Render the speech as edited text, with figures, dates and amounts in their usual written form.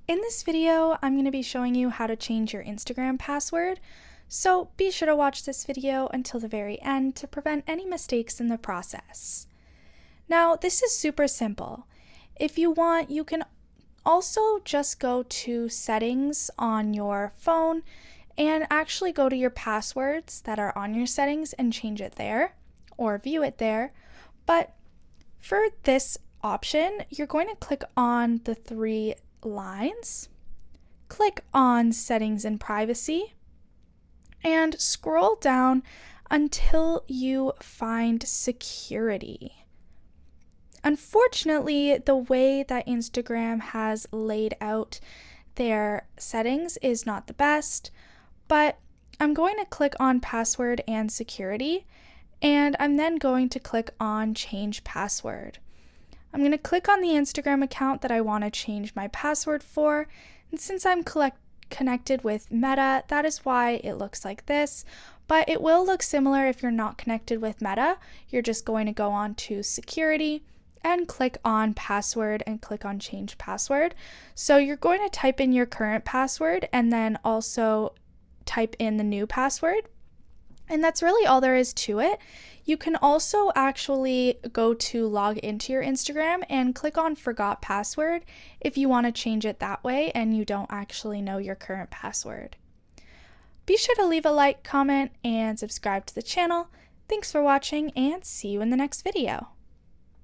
In this video, I'm going to be showing you how to change your Instagram password, so be sure to watch this video until the very end to prevent any mistakes in the process. Now, this is super simple. If you want, you can also just go to settings on your phone and actually go to your passwords that are on your settings and change it there or view it there. But for this option, you're going to click on the three lines, click on settings and privacy, and scroll down until you find security. Unfortunately, the way that Instagram has laid out their settings is not the best, but I'm going to click on password and security, and I'm then going to click on change password. I'm going to click on the Instagram account that I want to change my password for, and since I'm connected with Meta, that is why it looks like this, but it will look similar if you're not connected with Meta. You're just going to go on to security and click on password and click on change password. So you're going to type in your current password and then also type in the new password. And that's really all there is to it. You can also actually go to log into your Instagram and click on forgot password if you want to change it that way and you don't actually know your current password. Be sure to leave a like, comment, and subscribe to the channel. Thanks for watching and see you in the next video.